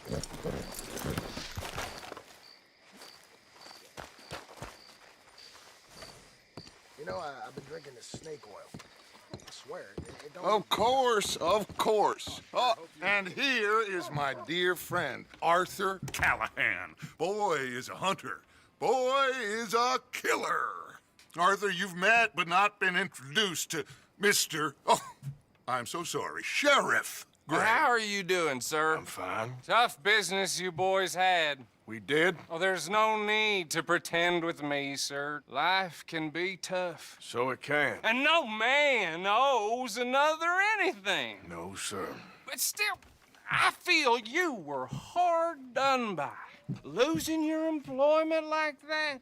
You know, I've been drinking this snake oil. I swear, it don't... Of course, of course. Oh, and here is my dear friend, Arthur Callahan. Boy is a hunter. Boy is a killer. Arthur, you've met but not been introduced to Mr. Oh, I'm so sorry, Sheriff Gray. How are you doing, sir? I'm fine. Tough business you boys had. We did? Oh, there's no need to pretend with me, sir. Life can be tough. So it can. And no man owes another anything. No, sir. But still, I feel you were hard done by. Losing your employment like that.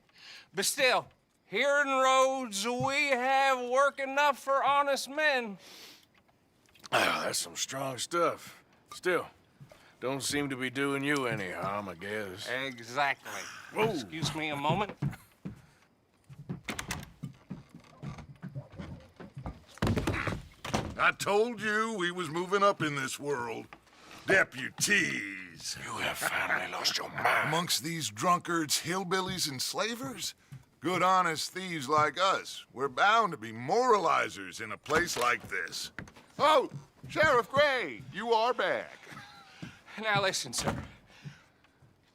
But still, here in Rhodes, we have work enough for honest men. Oh, that's some strong stuff. Still, don't seem to be doing you any harm, I guess. Exactly. Whoa. Excuse me a moment. I told you we was moving up in this world. Deputies. You have finally lost your mind. Amongst these drunkards, hillbillies, and slavers? Good honest thieves like us. We're bound to be moralizers in a place like this. Oh, Sheriff Gray, you are back. Now listen, sir.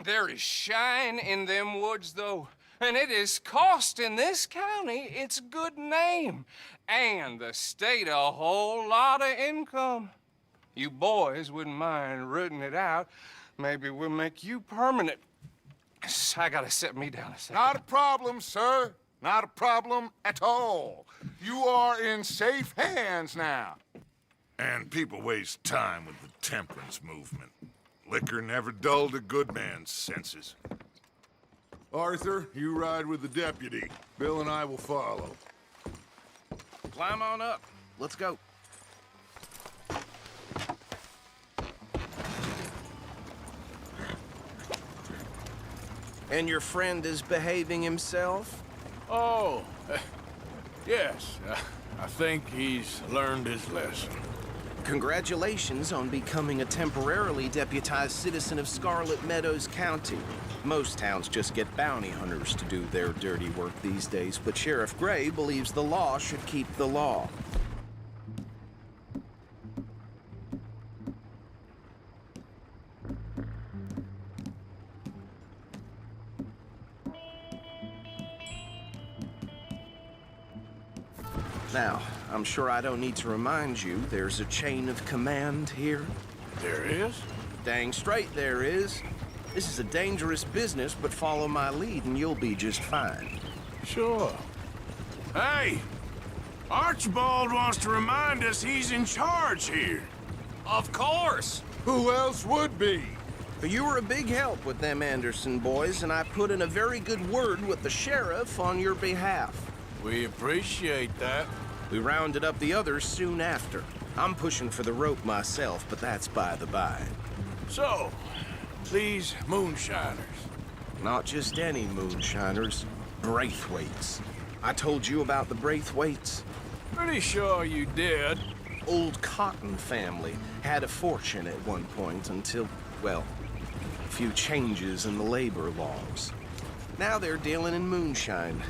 There is shine in them woods, though, and it is costing this county its good name and the state a whole lot of income. You boys wouldn't mind rooting it out. Maybe we'll make you permanent. I gotta set me down a second. Not a problem, sir. Not a problem at all. You are in safe hands now. And people waste time with the temperance movement. Liquor never dulled a good man's senses. Arthur, you ride with the deputy. Bill and I will follow. Climb on up. Let's go. And your friend is behaving himself? Oh, yes. I think he's learned his lesson. Congratulations on becoming a temporarily deputized citizen of Scarlet Meadows County. Most towns just get bounty hunters to do their dirty work these days, but Sheriff Gray believes the law should keep the law. Now, I'm sure I don't need to remind you, there's a chain of command here. There is? Dang straight there is. This is a dangerous business, but follow my lead and you'll be just fine. Sure. Hey! Archibald wants to remind us he's in charge here. Of course. Who else would be? But you were a big help with them Anderson boys, and I put in a very good word with the sheriff on your behalf. We appreciate that. We rounded up the others soon after. I'm pushing for the rope myself, but that's by the by. So, these moonshiners. Not just any moonshiners, Braithwaites. I told you about the Braithwaites. Pretty sure you did. Old Cotton family had a fortune at one point until, well, a few changes in the labor laws. Now they're dealing in moonshine.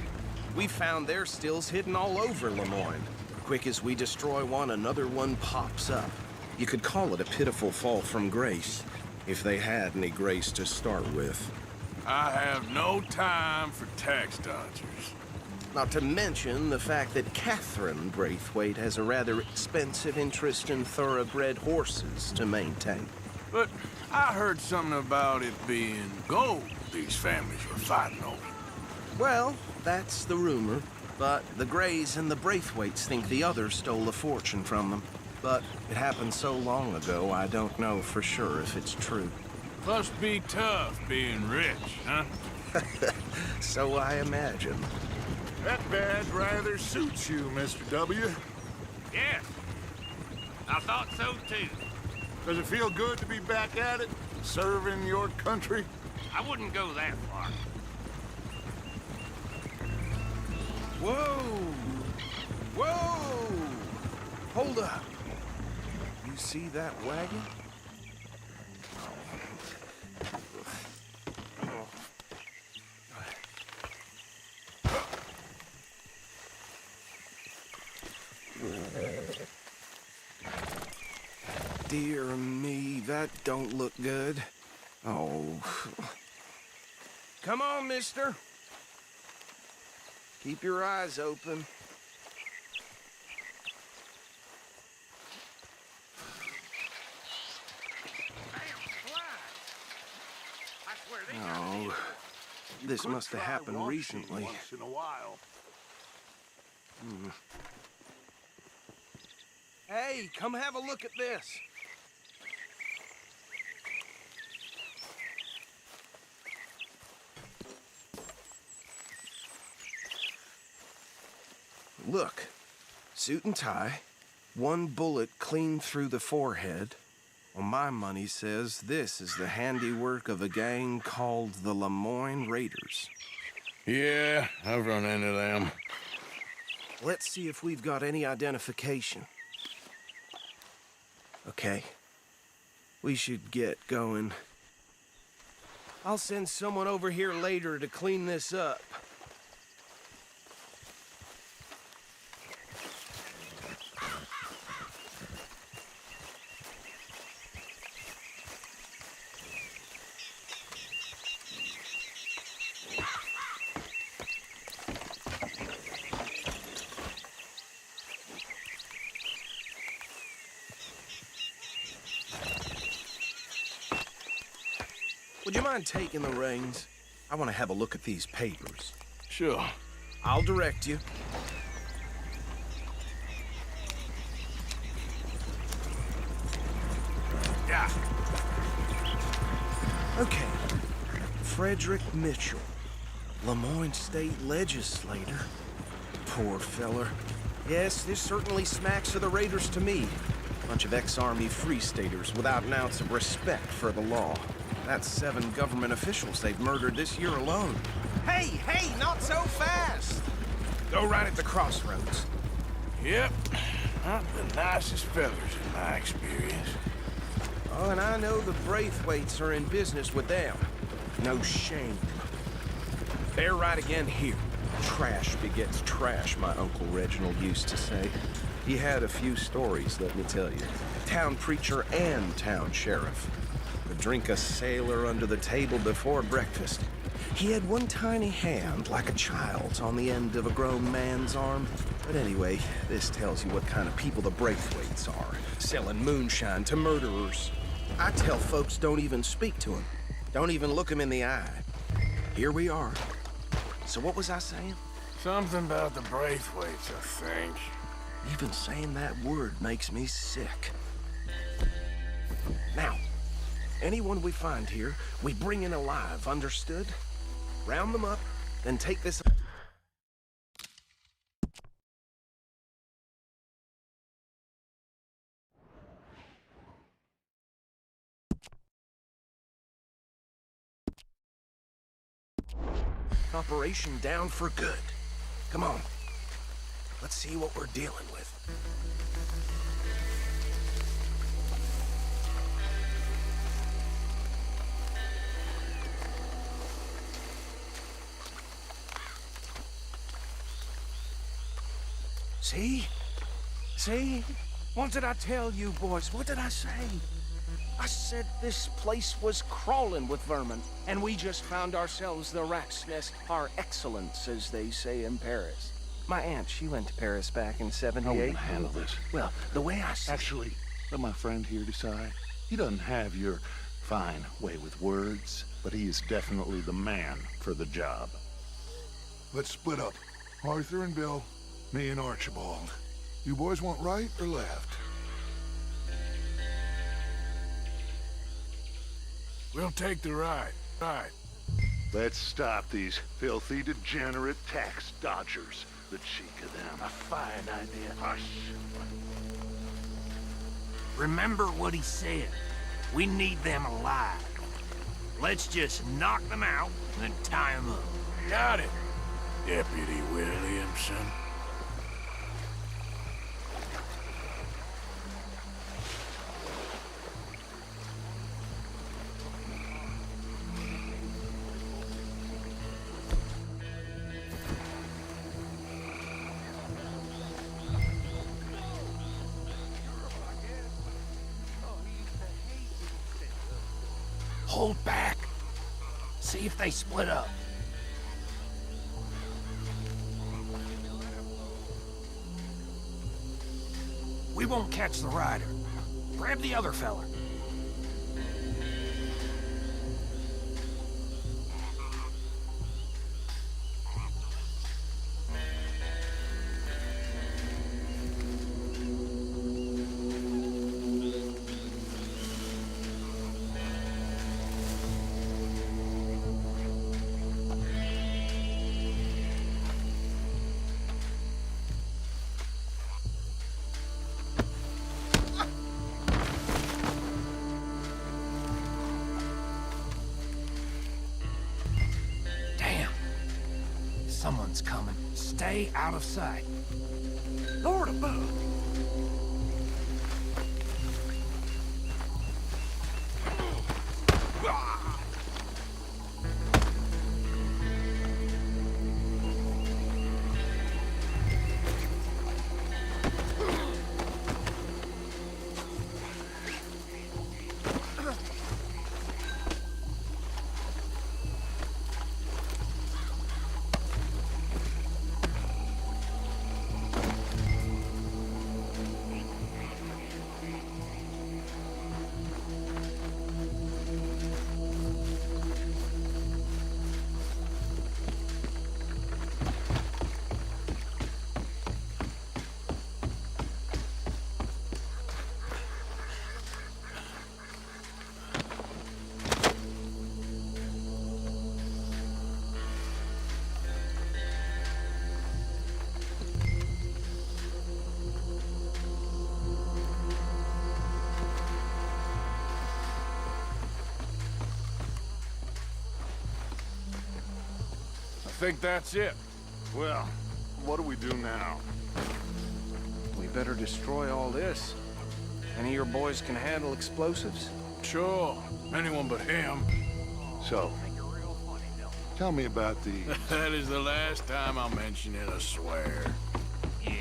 We found their stills hidden all over Lemoyne. Quick as we destroy one, another one pops up. You could call it a pitiful fall from grace, if they had any grace to start with. I have no time for tax dodgers. Not to mention the fact that Catherine Braithwaite has a rather expensive interest in thoroughbred horses to maintain. But I heard something about it being gold these families were fighting over. Well, that's the rumor. But the Grays and the Braithwaites think the others stole a fortune from them. But it happened so long ago, I don't know for sure if it's true. Must be tough being rich, huh? So I imagine. That badge rather suits you, Mr. W. Yes, I thought so too. Does it feel good to be back at it, serving your country? I wouldn't go that far. Whoa! Whoa! Hold up. You see that wagon? dear me, that don't look good. Oh. Come on, mister. Keep your eyes open. Oh, this must have happened recently. Once in a while. Hey, come have a look at this. Look, suit and tie, one bullet clean through the forehead. Well, my money says this is the handiwork of a gang called the Lemoyne Raiders. Yeah, I've run into them. Let's see if we've got any identification. Okay. We should get going. I'll send someone over here later to clean this up. Would you mind taking the reins? I want to have a look at these papers. Sure. I'll direct you. Yeah. Okay. Frederick Mitchell, Lemoyne State Legislator. Poor feller. Yes, this certainly smacks of the Raiders to me. Bunch of ex-Army Free Staters without an ounce of respect for the law. That's 7 government officials they've murdered this year alone. Hey, not so fast! Go right at the crossroads. Yep. Not the nicest fellas in my experience. Oh, and I know the Braithwaites are in business with them. No shame. They're right again here. Trash begets trash, my Uncle Reginald used to say. He had a few stories, let me tell you. Town preacher and town sheriff. Would drink a sailor under the table before breakfast. He had one tiny hand, like a child's, on the end of a grown man's arm. But anyway, this tells you what kind of people the Braithwaites are. Selling moonshine to murderers. I tell folks don't even speak to them. Don't even look them in the eye. Here we are. So what was I saying? Something about the Braithwaites, I think. Even saying that word makes me sick. Now, anyone we find here, we bring in alive, understood? Round them up, then take this... Operation down for good. Come on. Let's see what we're dealing with. See? See? What did I tell you, boys? What did I say? I said this place was crawling with vermin, and we just found ourselves the rat's nest par excellence, as they say in Paris. My aunt, she went to Paris back in '78. I won't handle this. Well, the way I see Actually, let my friend here decide. He doesn't have your fine way with words, but he is definitely the man for the job. Let's split up. Arthur and Bill, me and Archibald. You boys want right or left? We'll take the right. Right. Let's stop these filthy, degenerate tax dodgers. The cheek of them. A fine idea. Hush. Remember what he said. We need them alive. Let's just knock them out and tie them up. Got it, Deputy Williamson. Hold back. See if they split up. We won't catch the rider. Grab the other fella. Someone's coming. Stay out of sight. Lord above! I think that's it. Well, what do we do now? We better destroy all this. Any of your boys can handle explosives? Sure. Anyone but him. So, tell me about the... That is the last time I'll mention it, I swear. Yeah.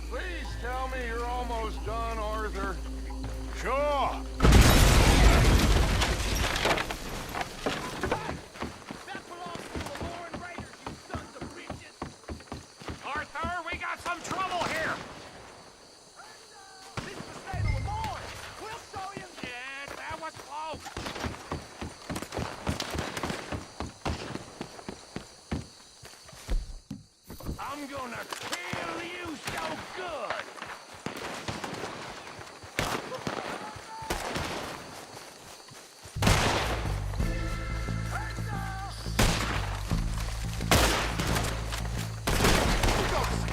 Please tell me you're almost done, Arthur. Sure. Arthur, we got some trouble here! This is the state of Lemoyne. We'll show you. Yeah, that was close! I'm gonna kill you so good!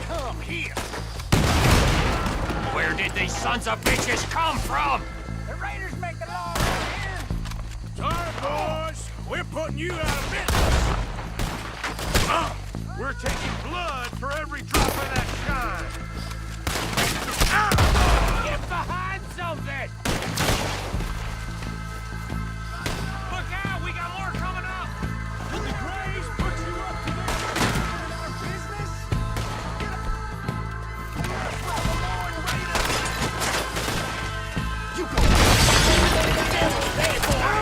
Come here. Where did these sons of bitches come from? The Raiders make the law around here. Sorry, boys. We're putting you out of business. We're taking blood for every drop of that shine! Get behind something! Look out! We got more coming up! Did the Grays put you up to this? Our business? Get up. That's why Lemoyne Raiders. You go. Hey, boy.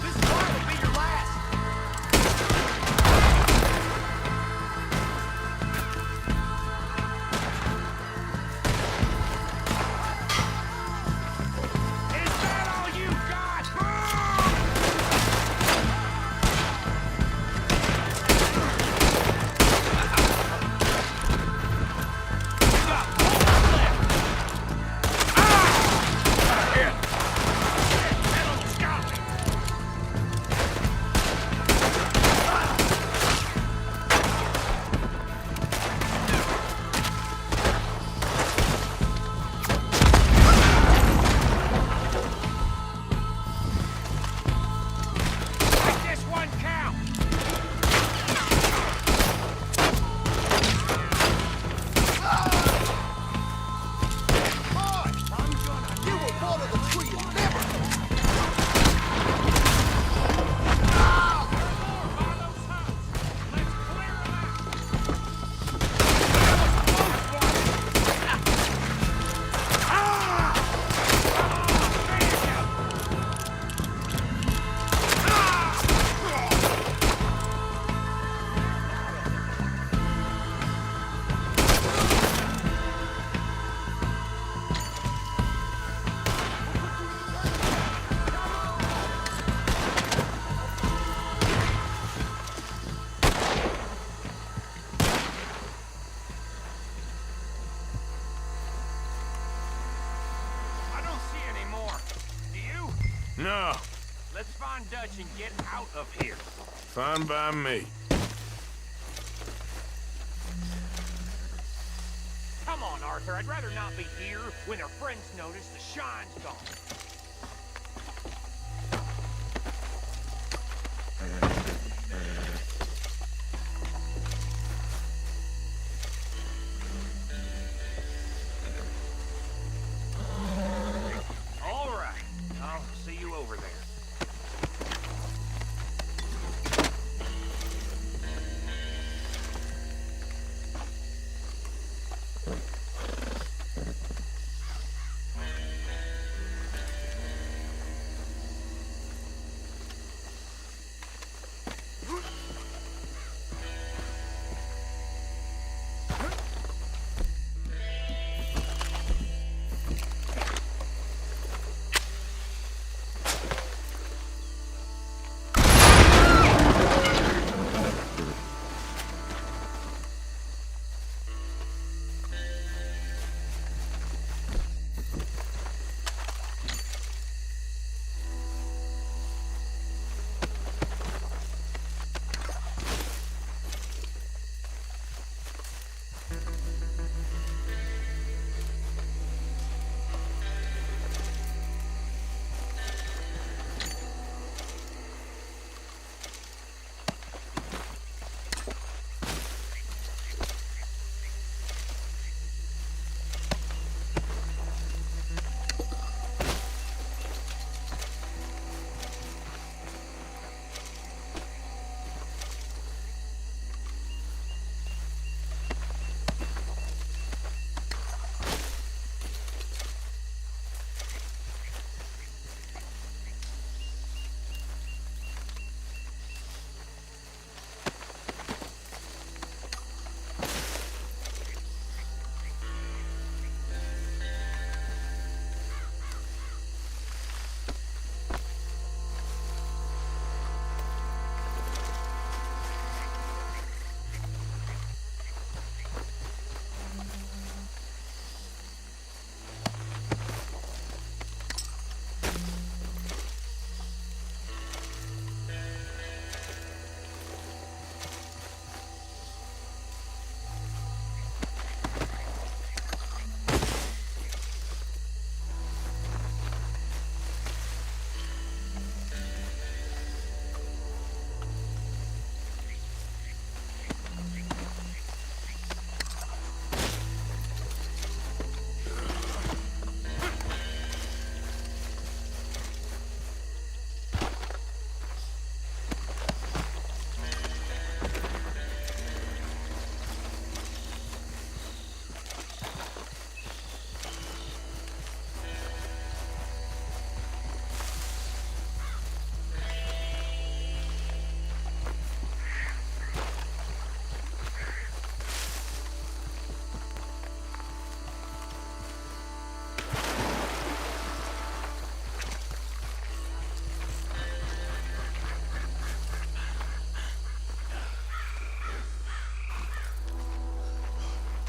This fight will be your last. No. Let's find Dutch and get out of here. Fine by me. Come on, Arthur. I'd rather not be here when our friends notice the shine's gone. All right. I'll see you over there.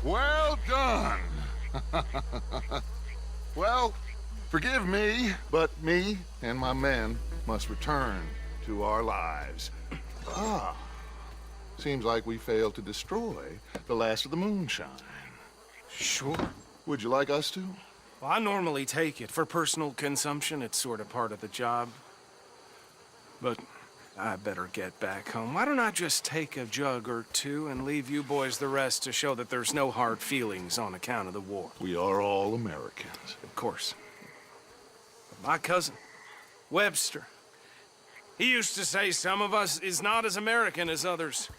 Well done. Well, forgive me, but me and my men must return to our lives. Ah, seems like we failed to destroy the last of the moonshine. Sure. Would you like us to? Well, I normally take it. For personal consumption, it's sort of part of the job. But I better get back home. Why don't I just take a jug or two and leave you boys the rest to show that there's no hard feelings on account of the war? We are all Americans. Of course. But my cousin, Webster, he used to say some of us is not as American as others,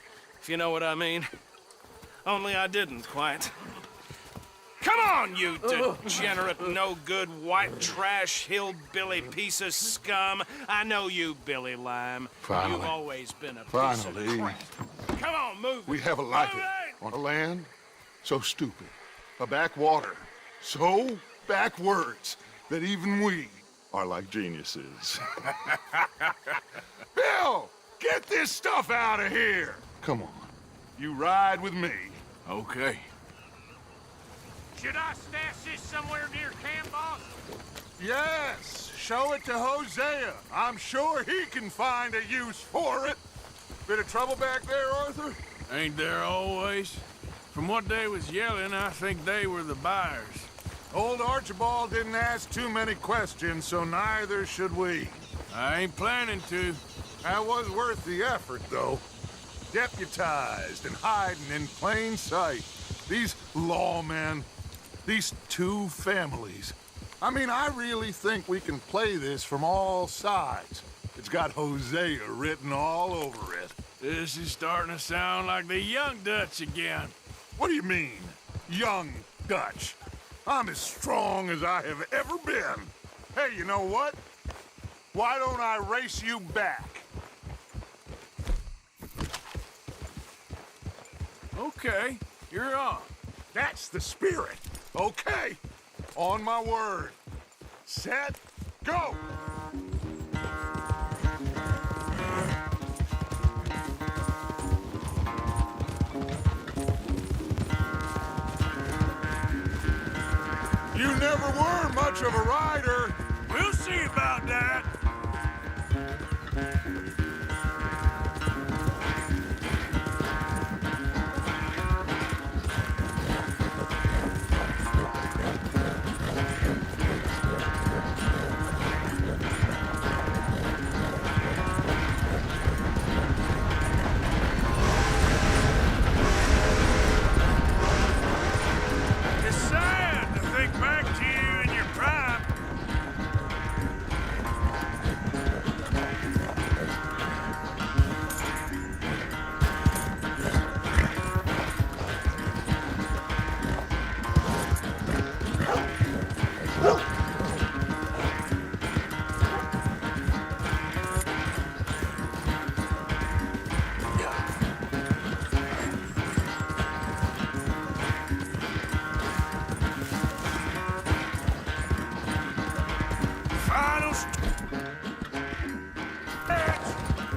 if you know what I mean. Only I didn't quite. Come on, you degenerate, no-good, white trash, hillbilly piece of scum. I know you, Billy Lime. Finally. You've always been a piece Finally. of crap. Come on, move We it. have a life Move it! on a land so stupid, a backwater so backwards that even we are like geniuses. Bill, get this stuff out of here. Come on, you ride with me. Okay. Should I stash this somewhere near camp, boss? Yes, show it to Hosea. I'm sure he can find a use for it. Bit of trouble back there, Arthur? Ain't there always? From what they was yelling, I think they were the buyers. Old Archibald didn't ask too many questions, so neither should we. I ain't planning to. That was worth the effort, though. Deputized and hiding in plain sight. These lawmen, these two families. I mean, I really think we can play this from all sides. It's got Hosea written all over it. This is starting to sound like the Young Dutch again. What do you mean, young Dutch? I'm as strong as I have ever been. Hey, you know what? Why don't I race you back? Okay, you're on. That's the spirit. Okay, on my word. Set, go! You never were much of a rider. We'll see about that. It's sad to think back to you in your prime. Final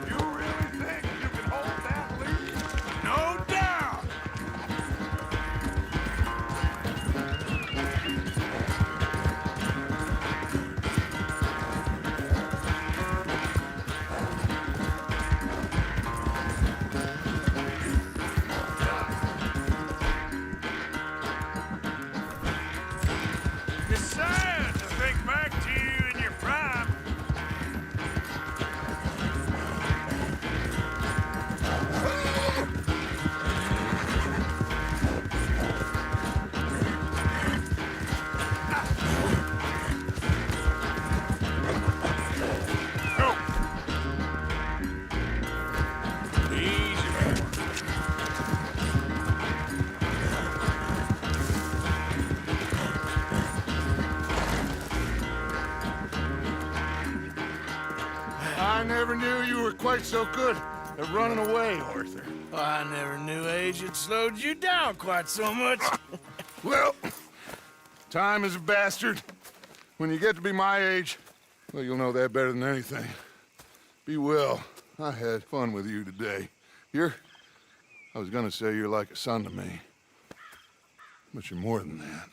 You really think you can hold that lead? no doubt. It's sad to think back to you in your prime. Easy. I never knew you were quite so good at running away, Arthur. I never knew age had slowed you down quite so much. Well, time is a bastard. When you get to be my age, well, you'll know that better than anything. Be well. I had fun with you today. I was gonna say you're like a son to me, but you're more than that.